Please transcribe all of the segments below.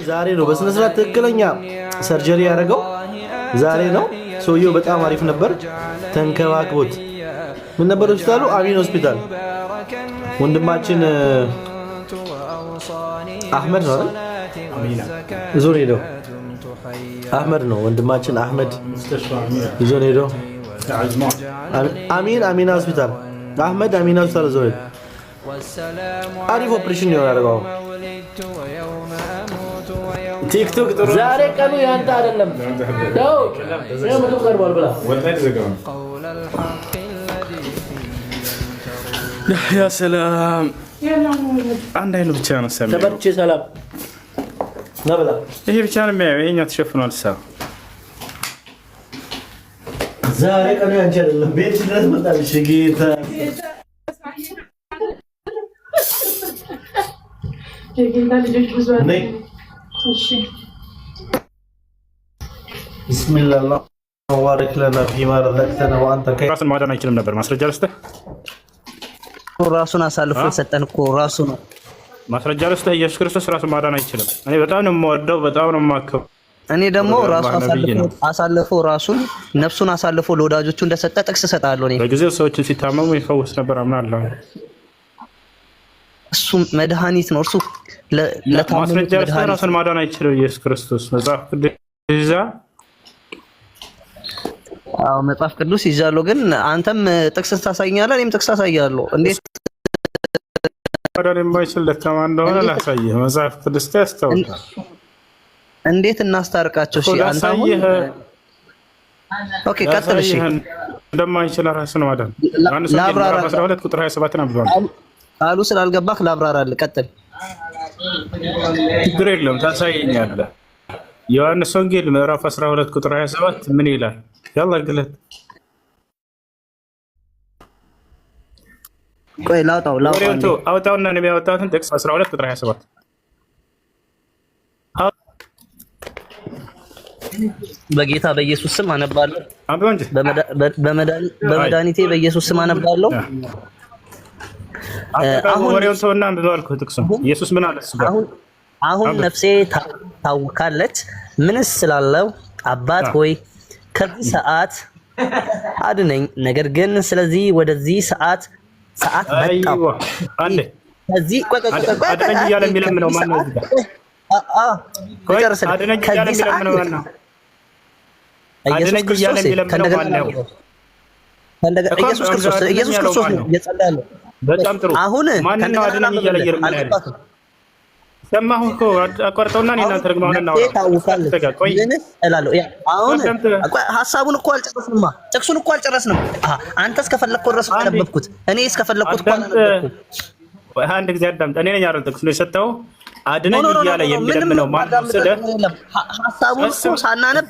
ዛሬ ነው በስነ ስርዓት ትክክለኛ ሰርጀሪ ያደረገው ዛሬ ነው። ሰውየው በጣም አሪፍ ነበር፣ ተንከባክቦት። ምን ነበር ሆስፒታሉ? አሚን ሆስፒታል። ወንድማችን አህመድ ነው ይዞን ሄደው። አህመድ ነው ወንድማችን አህመድ ይዞን ሄደው። አሚን ሆስፒታል፣ አህመድ አሚን ሆስፒታል ይዞን ሄደው። አሪፍ ኦፕሬሽን ነው ያደረገው። ቲክቶክ ጥሩ ዛሬ ቀኑ ያንተ አይደለም ነው የምቱ ቀርቧል ብላ ያ ሰላም አንድ አይኑ ብቻ ነው ሰላም ተበርቼ ሰላም ነብላ ይሄ ብቻ ነው የሚያየው። ይሄኛው ተሸፍኗል። ሰው ዛሬ ቀኑ ያንተ አይደለም። ቤት ድረስ መጣልሽ ጌታ የጌታ ልጆች ብዙ አለ። እሺ ቢስሚላህ ወባረክ ለና ፊማ ረዘቅተና ወአንተ ራሱን ማዳን አይችልም ነበር። ማስረጃ ልስጥህ። ራሱን አሳልፎ ሰጠን እኮ ራሱ ነው። ማስረጃ ልስጥህ። ኢየሱስ ክርስቶስ ራሱን ማዳን አይችልም። እኔ በጣም ነው የምወደው፣ በጣም ነው የማከብረው። እኔ ደግሞ ራሱ አሳልፎ ራሱን ነፍሱን አሳልፎ ለወዳጆቹ እንደሰጠ ጥቅስ እሰጣለሁ። እኔ በጊዜው ሰዎችን ሲታመሙ ይፈውስ ነበር አምናለሁ። እሱ መድኃኒት ነው። እርሱ ማስረጃ ልስጥህ። ራሱን ማዳን አይችልም ኢየሱስ ክርስቶስ። መጽሐፍ ቅዱስ ይዛ መጽሐፍ ቅዱስ ይዛለሁ፣ ግን አንተም ጥቅስ ታሳይኛለህ፣ እኔም ጥቅስ አሳያለሁ። እንዴት ማዳን የማይችል ደካማ እንደሆነ ላሳይህ። መጽሐፍ ቅዱስ ያስተውላል። እንዴት እናስታርቃቸው? እሺ አንተ አሁን ኦኬ፣ ቀጥል። እሺ እንደማይችል ራሱን ማዳን ዮሐንስ 12 ቁጥር 27 ነው። ቃሉ ስላልገባህ ላብራራልህ። ቀጥል። ችግር የለም ታሳየኛለህ። ዮሐንስ ወንጌል ምዕራፍ 12 ቁጥር 27 ምን ይላል? ያላ ግለት ቆይ ላውጣው አውጣውና ነው የሚያወጣውን ጥቅስ 12 ቁጥር 27 በጌታ በኢየሱስ ስም አነባለሁ። አንተ እንጂ በመድኃኒቴ በኢየሱስ ስም አነባለሁ። አሁን ወሬውን ተውና አንብበልኩ ጥቅሱ ኢየሱስ ምን አለ? አሁን ነፍሴ ታውካለች። ምንስ ስላለው አባት ሆይ ከዚህ ሰዓት አድነኝ። ነገር ግን ስለዚህ ወደዚህ ሰዓት መጣሁ። አንዴ ከዚህ አድነኝ እያለ የሚለምነው ማን ነው? እዚህ ጋር አድነኝ እያለ የሚለምነው ማን ነው? አድነኝ እያለ የሚለምነው ማን ነው? ኢየሱስ ክርስቶስ ነው እየጸለየ ያለው። በጣም ጥሩ። አሁን ማን ነው አድነኝ እያለ የሚለምነው? ሰማሁ እኮ አቋርጠውና እኔ እናንተ ደግሞ አሁን እናወራ ቆይ እላለሁ። አሁን ሀሳቡን እኮ አልጨረስንማ፣ ጥቅሱን እኮ አልጨረስንም። አንተ እስከፈለግከው ድረስ አነበብኩት፣ እኔ እስከፈለግኩት እኮ አነበብኩት። አንድ ጊዜ አዳምጥ። እኔ ነኝ አይደል ጥቅሱን የሰጠው? አድነኝ እያለ የሚለምነው ማን ነው? ስለ ሀሳቡን እኮ ሳናነብ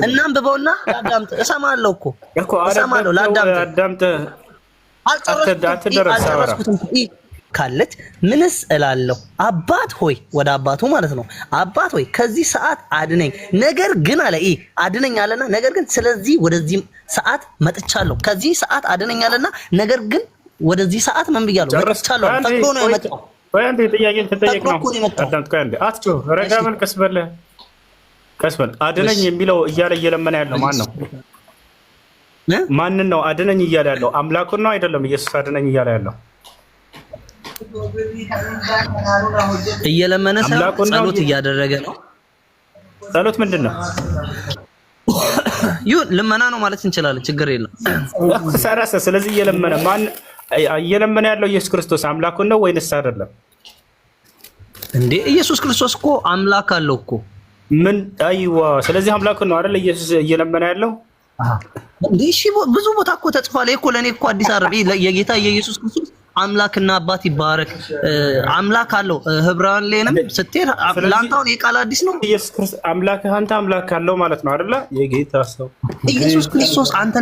እናንብበውና ላዳምጥ። እሰማለሁ እኮ እሰማለሁ። ላዳምጥ አልጨረስኩትም ካለች ምንስ እላለሁ? አባት ሆይ፣ ወደ አባቱ ማለት ነው። አባት ሆይ ከዚህ ሰዓት አድነኝ። ነገር ግን አለ አድነኝ አለና፣ ነገር ግን ስለዚህ ወደዚህ ሰዓት መጥቻለሁ። ከዚህ ሰዓት አድነኝ አለና፣ ነገር ግን ወደዚህ ሰዓት ምን ብያለሁ? መጥቻለሁ። ፈቅዶ ነው የመጣው። ወይ አንተ ጥያቄን ተጠየቅ ነው። አዳምጥ። ቆይ አንዴ አትጮህ፣ ረጋ በል፣ ቀስ በል። አድነኝ የሚለው እያለ እየለመነ ያለው ማን ነው? ማንን ነው አድነኝ እያለ ያለው? አምላኩን ነው አይደለም? ኢየሱስ አድነኝ እያለ ያለው እየለመነ ሳይሆን ጸሎት እያደረገ ነው። ጸሎት ምንድን ነው? ይሁን ልመና ነው ማለት እንችላለን። ችግር የለም። ስለዚህ እየለመነ ያለው ኢየሱስ ክርስቶስ አምላኩን ነው ወይንስ አይደለም? እንዴ ኢየሱስ ክርስቶስ እኮ አምላክ አለው እኮ። ምን አይዋ፣ ስለዚህ አምላኩን ነው አይደል እየለመነ ያለው? እንዴ እሺ፣ ብዙ ቦታ እኮ ተጽፏል እኮ። ለኔ እኮ አዲስ አረብ የጌታ የኢየሱስ ክርስቶስ አምላክና አባት ይባረክ አምላክ አለው። ህብራን ላይንም ስትሄድ ላንታውን የቃል አዲስ ነው። ኢየሱስ ክርስቶስ አምላክ አንተ አምላክ አለው ማለት ነው አይደለ? የጌታ ሰው ኢየሱስ ክርስቶስ አንተ